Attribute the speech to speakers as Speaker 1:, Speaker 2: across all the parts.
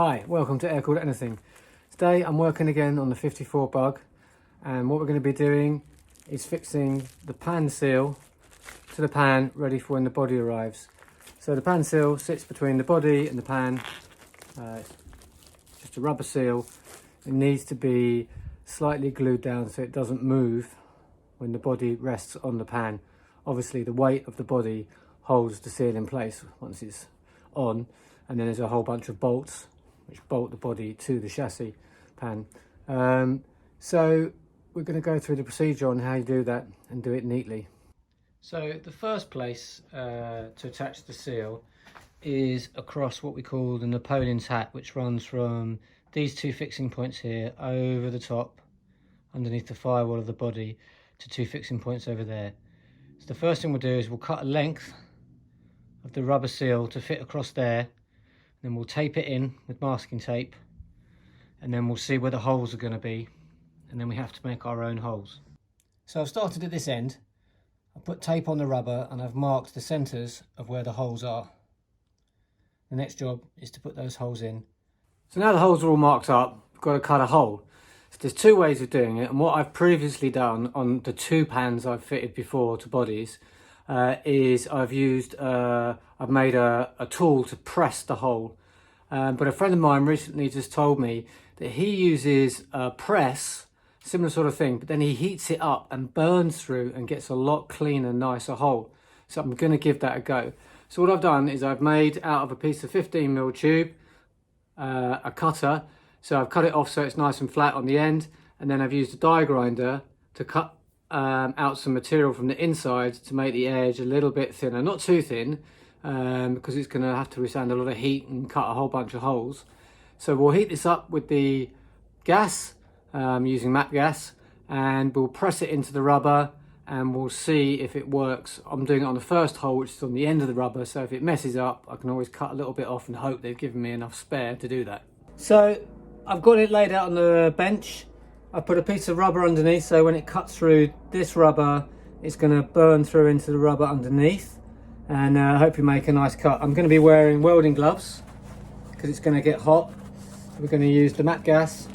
Speaker 1: Hi, welcome to Air Cooled Anything. Today I'm working again on the 54 bug, and what we're going to be doing is fixing the pan seal to the pan ready for when the body arrives. So the pan seal sits between the body and the pan, it's just a rubber seal. It needs to be slightly glued down so it doesn't move when the body rests on the pan. Obviously the weight of the body holds the seal in place once it's on, and then there's a whole bunch of bolts which bolt the body to the chassis pan. So we're going to go through the procedure on how you do that and do it neatly. So the first place to attach the seal is across what we call the Napoleon's hat, which runs from these two fixing points here over the top underneath the firewall of the body to two fixing points over there. So the first thing we'll do is we'll cut a length of the rubber seal to fit across there, then we'll tape it in with masking tape, and then we'll see where the holes are going to be, and then we have to make our own holes. So I've started at this end, I've put tape on the rubber and I've marked the centres of where the holes are. The next job is to put those holes in. So now the holes are all marked up, we've got to cut a hole. So there's two ways of doing it, and what I've previously done on the two pans I've fitted before to bodies is I've made a tool to press the hole. But a friend of mine recently just told me that he uses a press, similar sort of thing, but then he heats it up and burns through and gets a lot cleaner, nicer hole. So I'm going to give that a go. So what I've done is I've made out of a piece of 15mm tube a cutter. So I've cut it off so it's nice and flat on the end, and then I've used a die grinder to cut out some material from the inside to make the edge a little bit thinner, not too thin, because it's going to have to withstand a lot of heat and cut a whole bunch of holes. So we'll heat this up with the gas, using MAP gas, and we'll press it into the rubber and we'll see if it works. I'm doing it on the first hole, which is on the end of the rubber, so if it messes up I can always cut a little bit off and hope they've given me enough spare to do that. So I've got it laid out on the bench. I put a piece of rubber underneath, so when it cuts through this rubber, it's going to burn through into the rubber underneath and hopefully make a nice cut. I'm going to be wearing welding gloves because it's going to get hot. We're going to use the MAP gas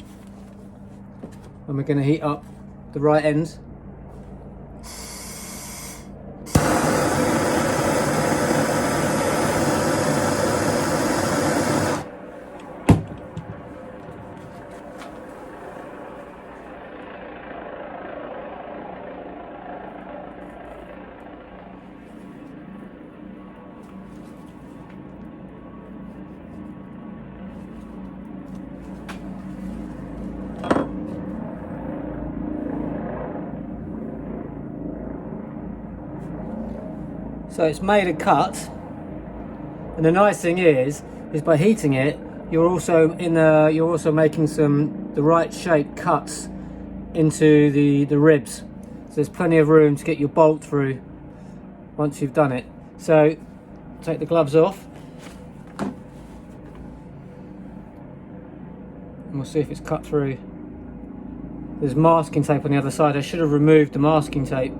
Speaker 1: and we're going to heat up the right ends. So it's made a cut, and the nice thing is by heating it, you're also making the right shape cuts into the ribs. So there's plenty of room to get your bolt through once you've done it. So take the gloves off, and we'll see if it's cut through. There's masking tape on the other side. I should have removed the masking tape.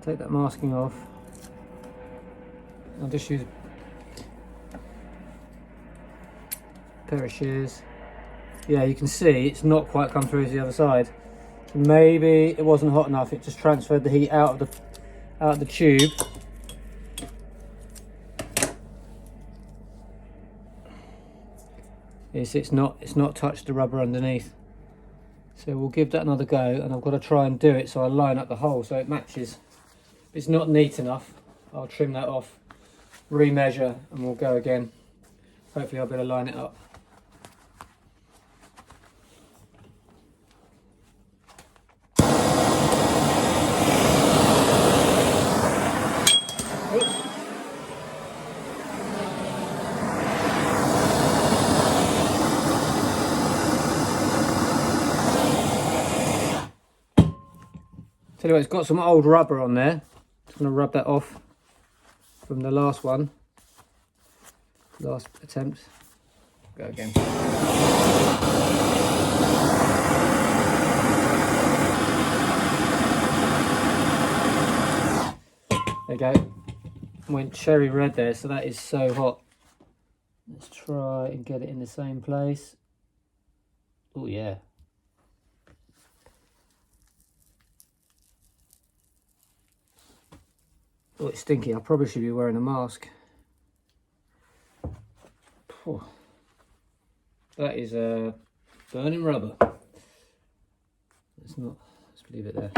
Speaker 1: Take that masking off. I'll just use a pair of shears. Yeah, you can see it's not quite come through to the other side. Maybe it wasn't hot enough, it just transferred the heat out of the tube. It's not touched the rubber underneath. So we'll give that another go, and I've got to try and do it so I line up the hole so it matches. If it's not neat enough, I'll trim that off, remeasure, and we'll go again. Hopefully I'll be able to line it up. Tell you what, it's got some old rubber on there. Just going to rub that off from the last one. Last attempt. Go again. There you go. Went cherry red there, so that is so hot. Let's try and get it in the same place. Oh yeah. Oh, it's stinky. I probably should be wearing a mask. Oh, that is burning rubber. Let's leave it there.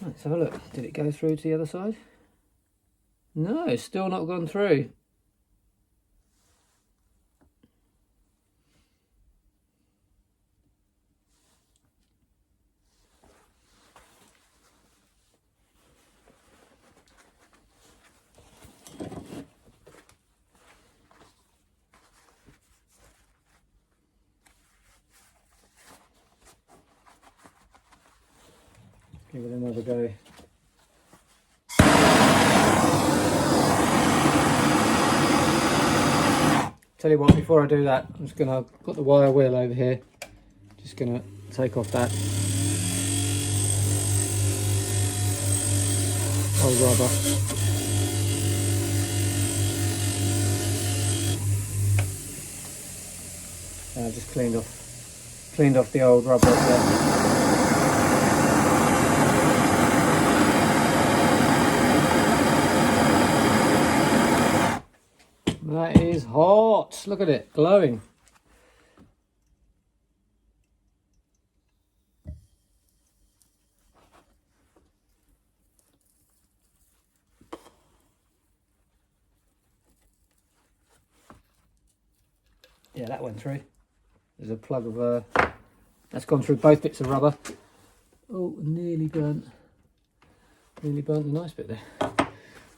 Speaker 1: Let's have a look. Did it go through to the other side? No, it's still not gone through. Give it another go. Tell you what, before I do that, I'm just gonna got the wire wheel over here. Just gonna take off that old rubber. I just cleaned off the old rubber up there. That is hot. Look at it, glowing. Yeah, that went through. There's a plug of that's gone through both bits of rubber. Oh, nearly burnt the nice bit there.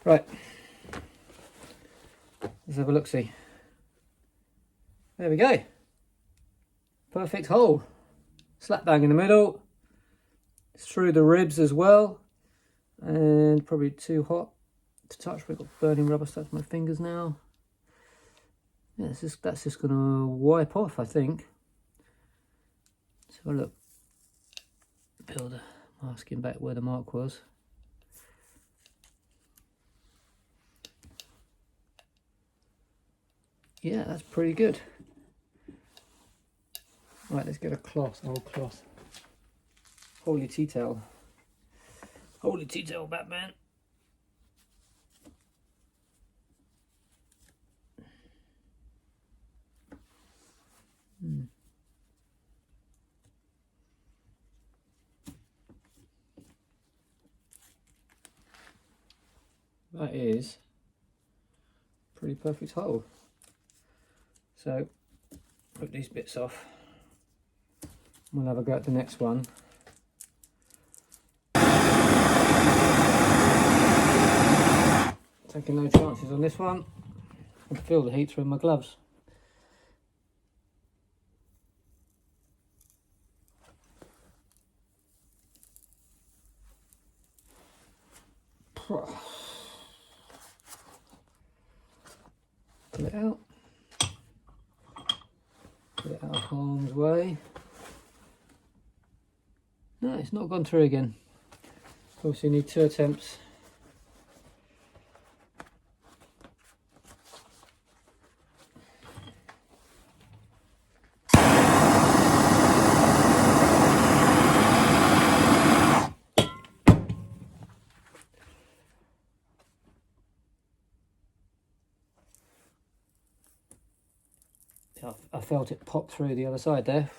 Speaker 1: Right. Let's have a look-see. There we go. Perfect hole. Slap bang in the middle. It's through the ribs as well. And probably too hot to touch. We've got burning rubber stuck to my fingers now. Yeah, that's just going to wipe off, I think. Let's have a look. Peel the masking back where the mark was. Yeah, that's pretty good. Right, let's get a cloth, old cloth. Holy tea towel. Holy tea towel, Batman. That is a pretty perfect hole. So, put these bits off. We'll have a go at the next one. Taking no chances on this one. I can feel the heat through my gloves. Pull it out. Get it out of harm's way. No, it's not gone through again. Of course, you need 2 attempts. I felt it pop through the other side there.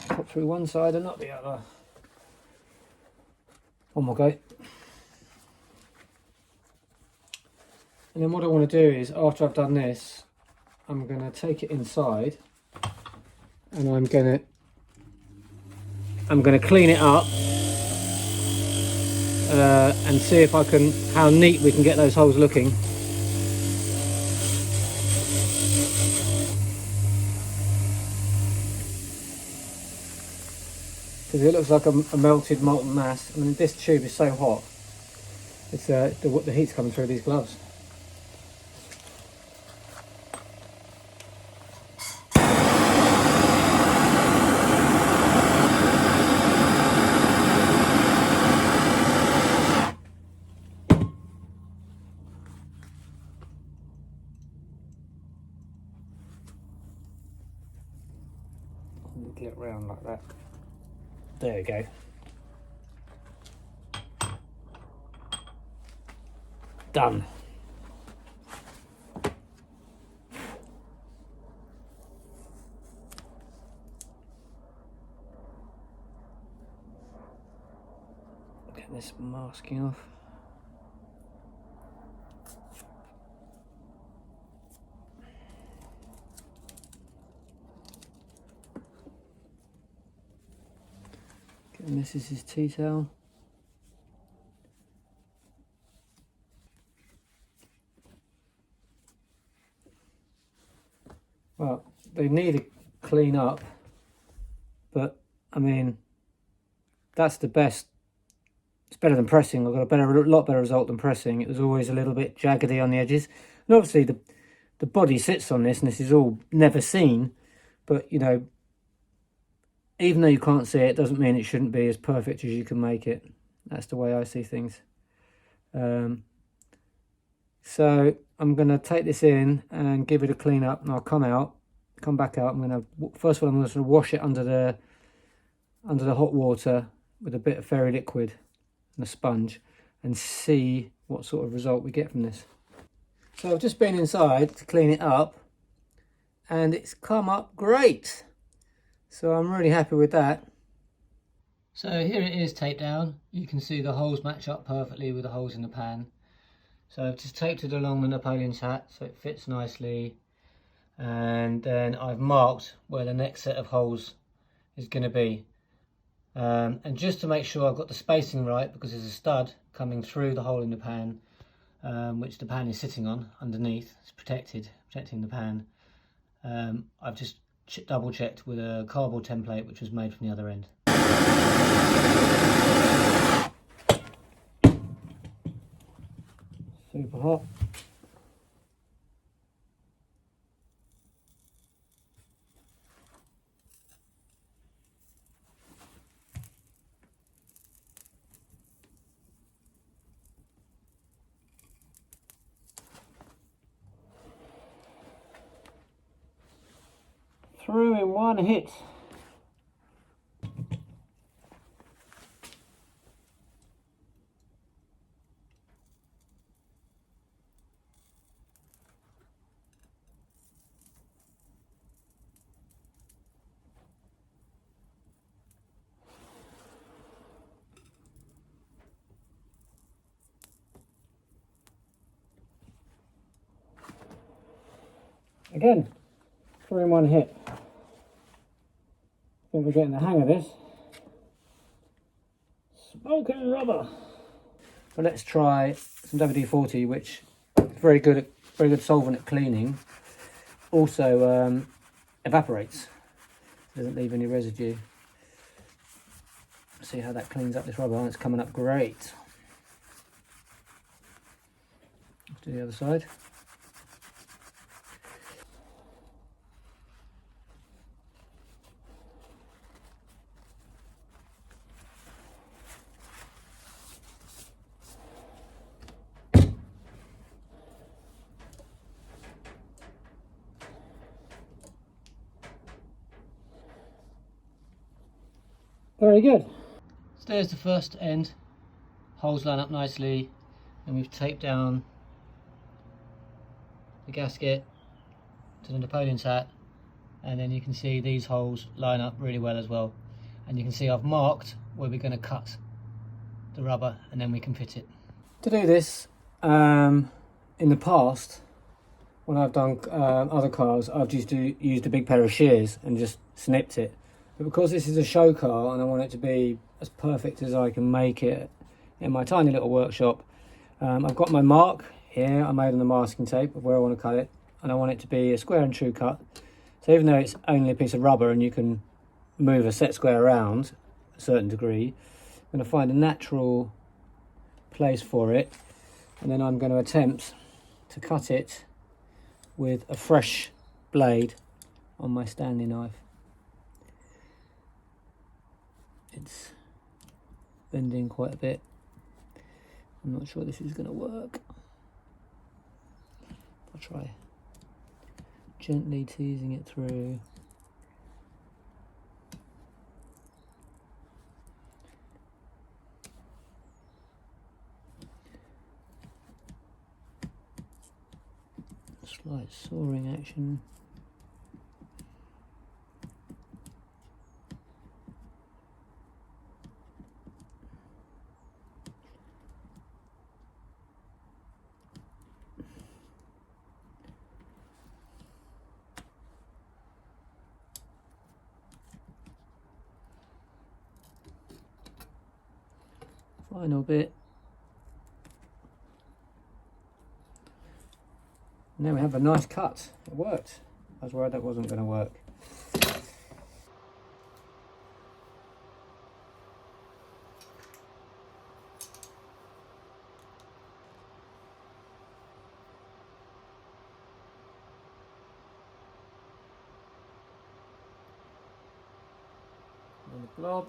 Speaker 1: Pop through one side and not the other. One more go. And then what I want to do is, after I've done this, I'm going to take it inside and I'm going to clean it up and see if how neat we can get those holes looking. Because it looks like a melted molten mass. I mean, this tube is so hot. It's the heat's coming through these gloves. Get it round like that. There we go. Done. Get this masking off. And this is his tea towel. Well, they need to clean up, but I mean, that's the best. It's better than pressing. I got a lot better result than pressing. It was always a little bit jaggedy on the edges, and obviously the body sits on this, and this is all never seen. But you know, even though you can't see it, doesn't mean it shouldn't be as perfect as you can make it. That's the way I see things. So I'm going to take this in and give it a clean up, and I'll come back out. I'm going to, first of all, I'm going to sort of wash it under the hot water with a bit of fairy liquid and a sponge, and see what sort of result we get from this. So I've just been inside to clean it up, and it's come up great. So I'm really happy with that. So here it is taped down. You can see the holes match up perfectly with the holes in the pan. So I've just taped it along the Napoleon's hat so it fits nicely. And then I've marked where the next set of holes is going to be. And just to make sure I've got the spacing right, because there's a stud coming through the hole in the pan, which the pan is sitting on underneath. It's protecting the pan. I've just double checked with a cardboard template which was made from the other end. Super hot. Through in one hit. Again, through in one hit. I think we're getting the hang of this. Smoking rubber. But let's try some WD-40, which is very good solvent at cleaning. Also evaporates. Doesn't leave any residue. See how that cleans up this rubber, and it's coming up great. Let's do the other side. Very good. So there's the first end. Holes line up nicely, and we've taped down the gasket to the Napoleon's hat, and then you can see these holes line up really well as well. And you can see I've marked where we're going to cut the rubber, and then we can fit it. To do this, in the past, when I've done other cars, I've just used a big pair of shears and just snipped it. But because this is a show car and I want it to be as perfect as I can make it, in my tiny little workshop. I've got my mark here I made on the masking tape of where I want to cut it, and I want it to be a square and true cut. So even though it's only a piece of rubber and you can move a set square around a certain degree, I'm going to find a natural place for it, and then I'm going to attempt to cut it with a fresh blade on my Stanley knife. It's bending quite a bit. I'm not sure this is going to work. I'll try gently teasing it through. Slight sawing action. Final bit. Now we have a nice cut. It worked. I was worried that wasn't going to work. And the blob.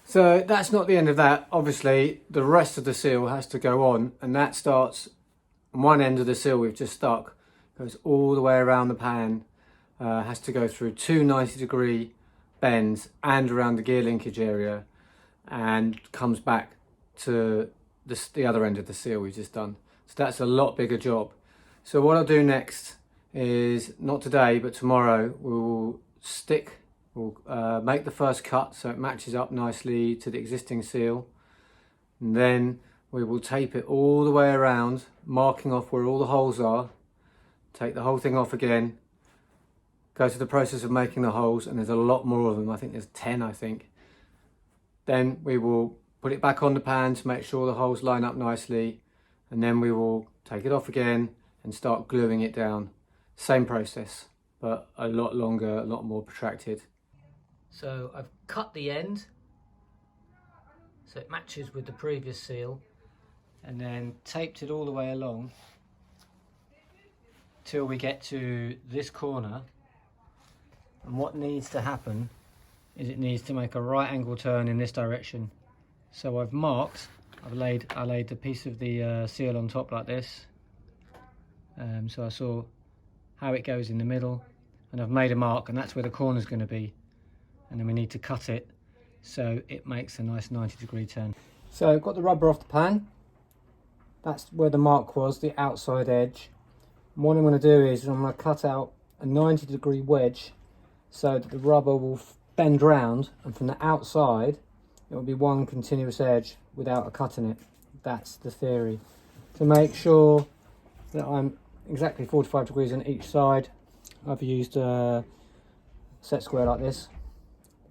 Speaker 1: So that's not the end of that. Obviously, the rest of the seal has to go on, and that starts on one end of the seal we've just stuck, goes all the way around the pan, has to go through two 90-degree bends and around the gear linkage area, and comes back to the other end of the seal we've just done. So that's a lot bigger job. So what I'll do next is, not today, but tomorrow, we'll make the first cut so it matches up nicely to the existing seal, and then we will tape it all the way around, marking off where all the holes are, take the whole thing off again, go through the process of making the holes, and there's a lot more of them. I think there's 10, I think. Then we will put it back on the pan to make sure the holes line up nicely, and then we will take it off again and start gluing it down. Same process, but a lot longer, a lot more protracted. So I've cut the end so it matches with the previous seal, and then taped it all the way along till we get to this corner. And what needs to happen is it needs to make a right angle turn in this direction. So I've marked, I laid the piece of the seal on top like this, so I saw how it goes in the middle, and I've made a mark, and that's where the corner's going to be. And then we need to cut it so it makes a nice 90-degree turn. So I've got the rubber off the pan. That's where the mark was, the outside edge. And what I'm going to do is I'm going to cut out a 90-degree wedge so that the rubber will bend round, and from the outside it will be one continuous edge without a cut in it. That's the theory. To make sure that I'm exactly 45 degrees on each side, I've used a set square like this,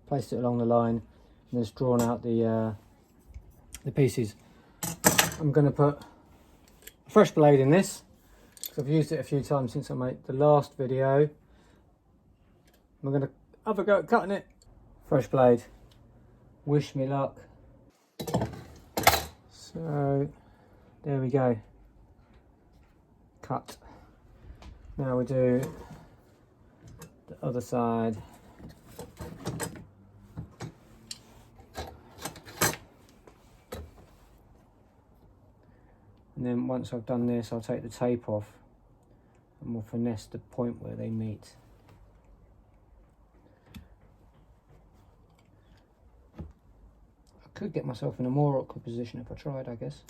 Speaker 1: placed it along the line, and just drawn out the pieces. I'm going to put a fresh blade in this, because I've used it a few times since I made the last video. I'm going to have a go at cutting it. Fresh blade. Wish me luck. So there we go. Cut. Now we do the other side. then once I've done this, I'll take the tape off and we'll finesse the point where they meet. I could get myself in a more awkward position if I tried, I guess.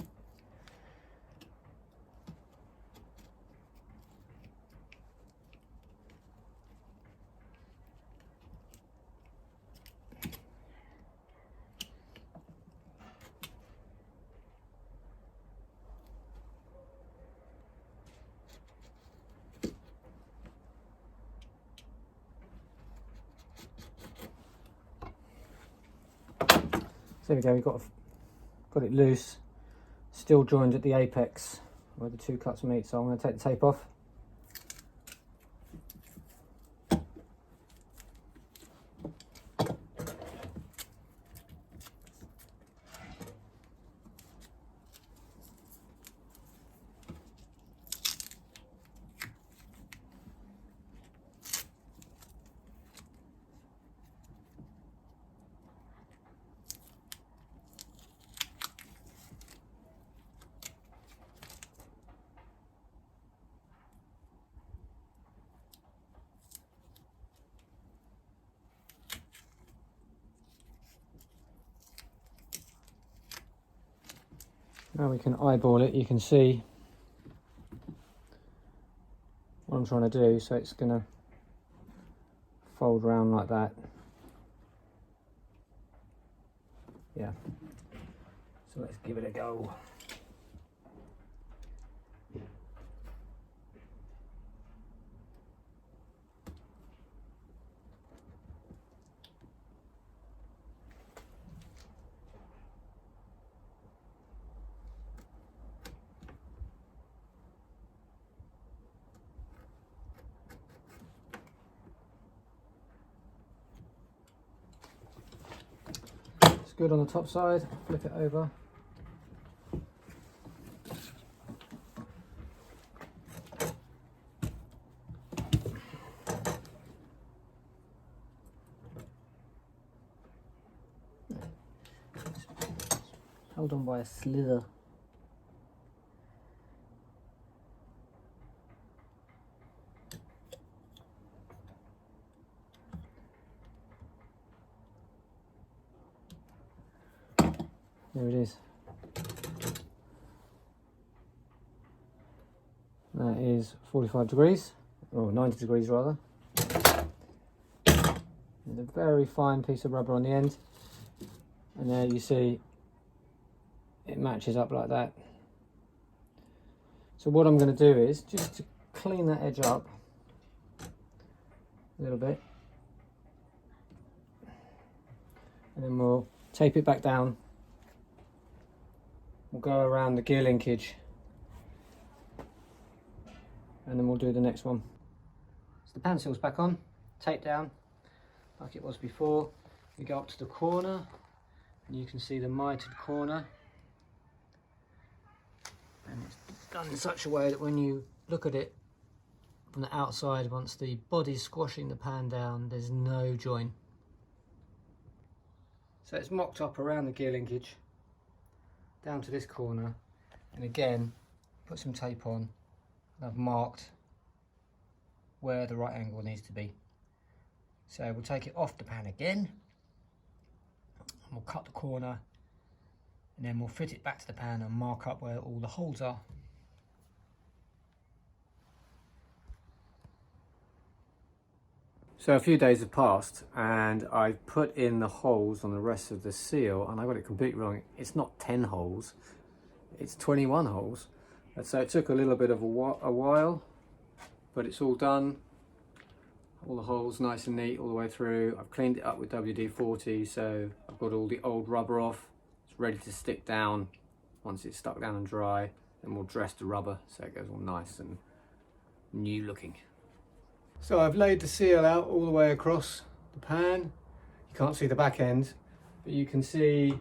Speaker 1: There we go, we've got it loose, still joined at the apex where the two cuts meet, so I'm going to take the tape off. Now we can eyeball it, you can see what I'm trying to do, so it's going to fold around like that. Yeah, so let's give it a go. Good on the top side, flip it over. Held on by a slither. There it is. That is 45 degrees, or 90 degrees rather. There's a very fine piece of rubber on the end. And there you see it matches up like that. So what I'm going to do is, just to clean that edge up a little bit, and then we'll tape it back down. We'll go around the gear linkage and then we'll do the next one. So the pan seal's back on, tape down like it was before. We go up to the corner and you can see the mitered corner, and it's done in such a way that when you look at it from the outside, once the body's squashing the pan down, there's no join. So it's mocked up around the gear linkage down to this corner, and again put some tape on, and I've marked where the right angle needs to be. So we'll take it off the pan again and we'll cut the corner, and then we'll fit it back to the pan and mark up where all the holes are. So a few days have passed and I've put in the holes on the rest of the seal, and I got it completely wrong. It's not 10 holes, it's 21 holes. And so it took a little bit of a while, but it's all done. All the holes nice and neat all the way through. I've cleaned it up with WD-40, so I've got all the old rubber off. It's ready to stick down. Once it's stuck down and dry, then we'll dress the rubber so it goes all nice and new looking. So I've laid the seal out all the way across the pan. You can't see the back end, but you can see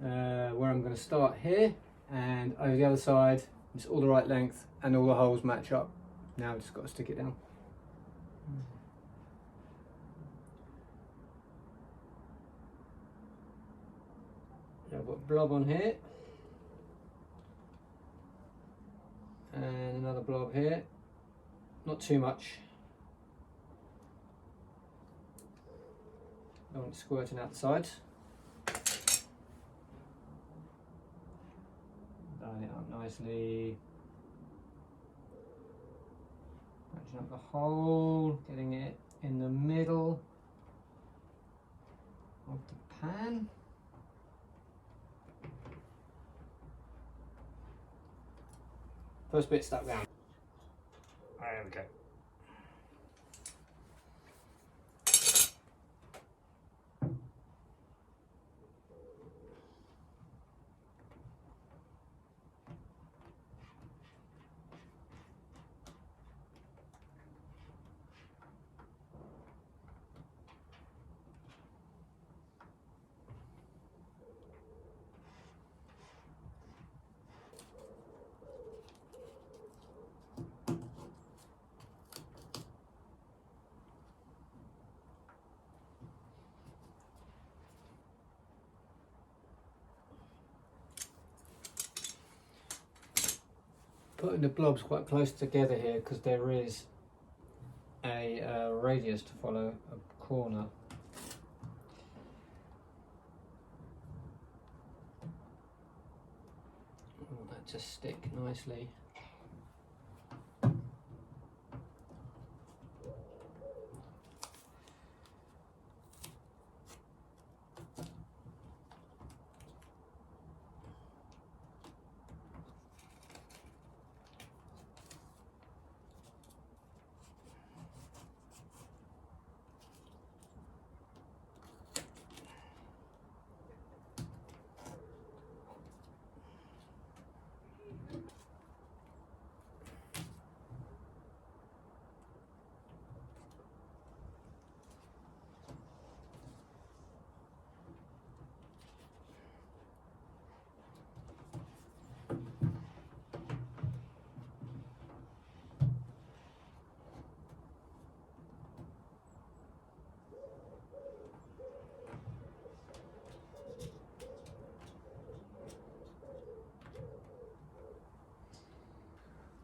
Speaker 1: where I'm going to start here, and over the other side it's all the right length and all the holes match up. Now I've just got to stick it down. I've got blob on here. here, not too much. Don't want it squirting out the sides. Line it up nicely. Matching up the hole, getting it in the middle of the pan. First bit stuck down. There we go. Putting the blobs quite close together here because there is a radius to follow, a corner. Oh, that just stick nicely.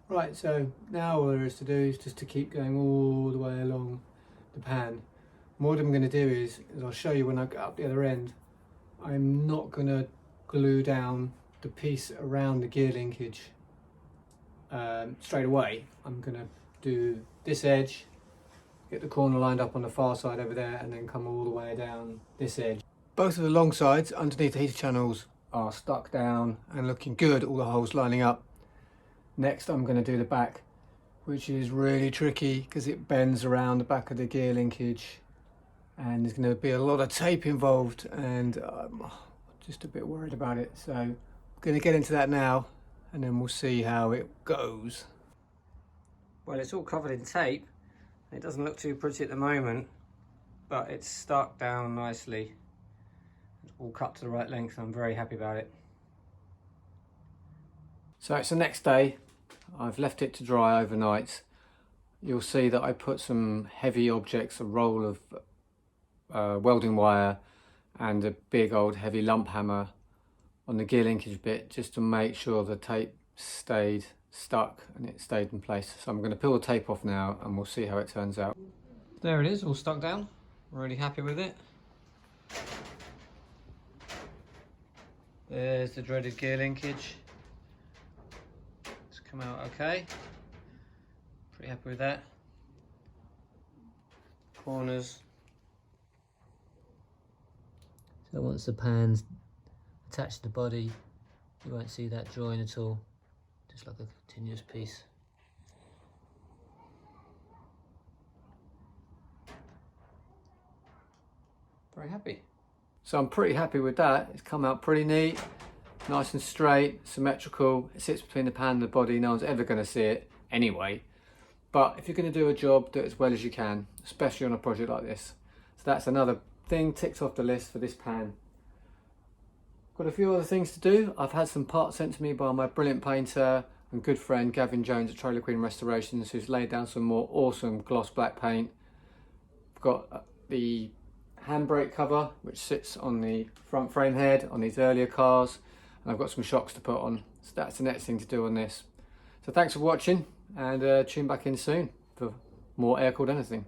Speaker 1: Right, so now all there is to do is just to keep going all the way along the pan. And what I'm going to do is I'll show you when I get up the other end. I'm not going to glue down the piece around the gear linkage straight away. I'm going to do this edge, get the corner lined up on the far side over there, and then come all the way down this edge. Both of the long sides underneath the heater channels are stuck down and looking good, all the holes lining up. Next I'm going to do the back, which is really tricky because it bends around the back of the gear linkage and there's going to be a lot of tape involved, and I'm just a bit worried about it. So I'm going to get into that now and then we'll see how it goes. Well, it's all covered in tape. It doesn't look too pretty at the moment, but it's stuck down nicely. It's all cut to the right length. I'm very happy about it. So it's the next day. I've left it to dry overnight. You'll see that I put some heavy objects, a roll of welding wire and a big old heavy lump hammer on the gear linkage bit just to make sure the tape stayed stuck and it stayed in place. So I'm going to peel the tape off now and we'll see how it turns out. There it is, all stuck down. Really happy with it. There's the dreaded gear linkage. Come out okay. Pretty happy with that. Corners. So once the pan's attached to the body, you won't see that join at all. Just like a continuous piece. Very happy. So I'm pretty happy with that. It's come out pretty neat. Nice and straight, symmetrical. It sits between the pan and the body. No one's ever going to see it anyway. But if you're going to do a job, do it as well as you can, especially on a project like this. So that's another thing ticked off the list for this pan. Got a few other things to do. I've had some parts sent to me by my brilliant painter and good friend Gavin Jones at Trailer Queen Restorations, who's laid down some more awesome gloss black paint. I've got the handbrake cover, which sits on the front frame head on these earlier cars. And I've got some shocks to put on. So that's the next thing to do on this. So thanks for watching, and tune back in soon for more air-cooled anything.